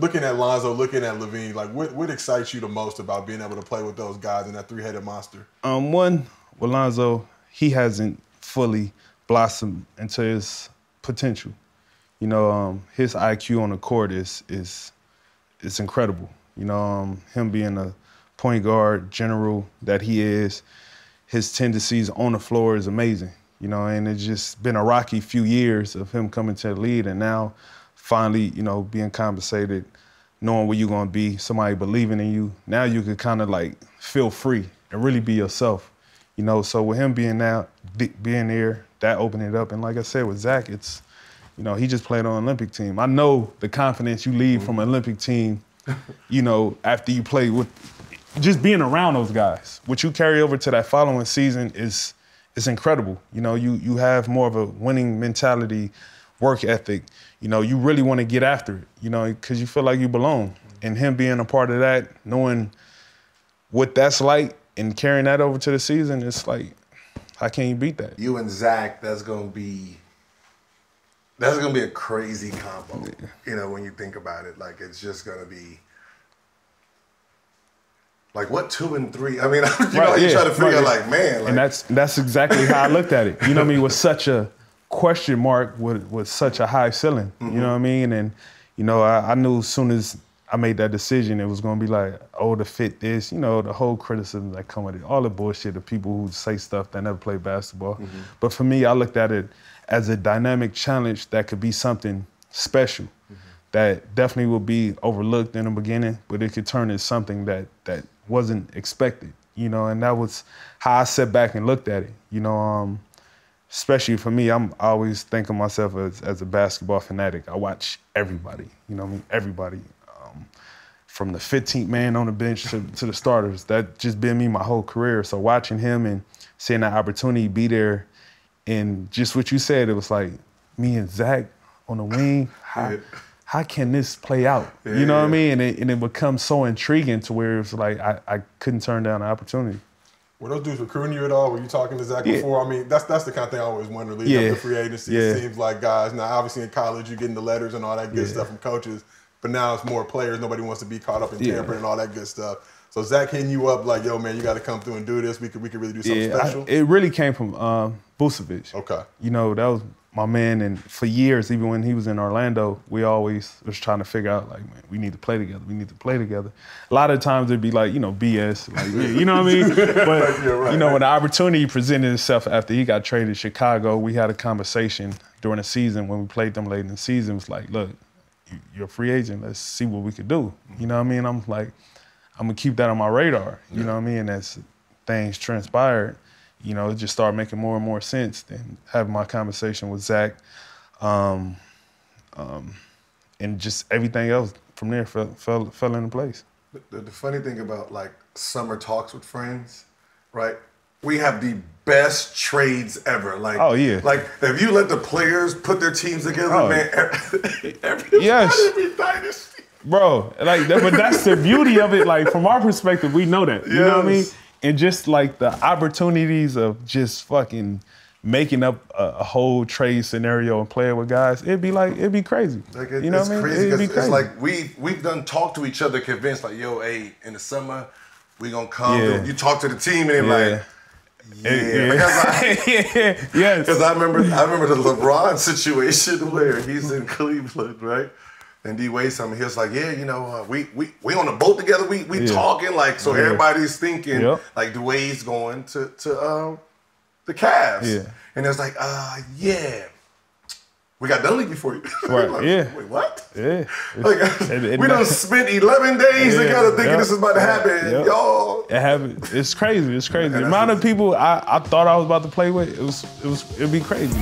looking at Lonzo, looking at Lavine, like what excites you the most about being able to play with those guys in that three-headed monster? One, with Lonzo, he hasn't fully blossomed into his potential. You know, his IQ on the court is incredible. You know, him being a point guard general that he is, his tendencies on the floor is amazing. You know, and it's just been a rocky few years of him coming to the lead, and now finally, you know, being compensated, knowing where you're gonna be, somebody believing in you. Now you can kind of like feel free and really be yourself. You know, so with him being there, that opened it up. And like I said, with Zach, it's, you know, he just played on an Olympic team. I know the confidence you leave from an Olympic team, you know, after you play with, just being around those guys. What you carry over to that following season is incredible. You know, you have more of a winning mentality, work ethic. You know, you really want to get after it, you know, because you feel like you belong. And him being a part of that, knowing what that's like and carrying that over to the season, it's like, how can you beat that? You and Zach, that's gonna be a crazy combo. Yeah. You know, when you think about it, like it's just gonna be like what 2 and 3. I mean, you try to figure out like, man. Like, and that's exactly how I looked at it. You know what I mean? With such a question mark, with such a high ceiling. You know what I mean? And you know, I knew as soon as I made that decision, it was gonna be like, oh, to fit this, you know, the whole criticism that come with it, all the bullshit of people who say stuff that never played basketball. But for me, I looked at it as a dynamic challenge that could be something special, that definitely will be overlooked in the beginning, but it could turn into something that wasn't expected, you know, and that was how I sat back and looked at it, you know. Especially for me, I always think of myself as a basketball fanatic. I watch everybody, you know what I mean, everybody. From the 15th man on the bench to the starters. That just been me my whole career. So watching him and seeing that opportunity be there, and just what you said, it was like me and Zach on the wing, how can this play out? Yeah, you know what I mean? And it becomes so intriguing to where it's like I couldn't turn down the opportunity. Were those dudes recruiting you at all? Were you talking to Zach before? I mean, that's the kind of thing I always wonder. Leading up to free agency, it seems like guys, now obviously in college you're getting the letters and all that good stuff from coaches, but now it's more players. Nobody wants to be caught up in tampering and all that good stuff. So Zach hitting you up like, yo, man, you got to come through and do this. We could really do something special. It really came from Vucevic. Okay. You know, that was my man, and for years, even when he was in Orlando, we always was trying to figure out, like, man, we need to play together. We need to play together. A lot of times it'd be like, you know, BS, like, you know what I mean? But, you know, when the opportunity presented itself after he got traded to Chicago, we had a conversation during the season when we played them late in the season. It was like, look, you're a free agent. Let's see what we could do. You know what I mean? I'm like, I'm going to keep that on my radar. You know what I mean? And as things transpired, you know, it just started making more and more sense. Then having my conversation with Zach, and just everything else from there fell into place. The funny thing about like summer talks with friends, right? We have the best trades ever. Like, oh yeah. Like if you let the players put their teams together, man, every dynasty. Bro, like, but that's the beauty of it. Like, from our perspective, we know that. You know what I mean? And just like the opportunities of just fucking making up a whole trade scenario and playing with guys, it'd be crazy. Like you know what I mean? Crazy because it's like we've done talk to each other, convinced like, yo, hey, in the summer we gonna come. Yeah. You talk to the team and they're like, yes. Because I remember the LeBron situation where he's in Cleveland, right? And D-Wade something, he was like, yeah, you know, we on the boat together, we talking, like, so everybody's thinking, like, D-Wade's going to the Cavs. Yeah. And it's like, we got done league before you. Right, like, wait, what? Yeah. Like, we done spent 11 days together thinking this is about to happen, y'all. It happened. It's crazy, it's crazy. The amount of people I thought I was about to play with, it'd be crazy.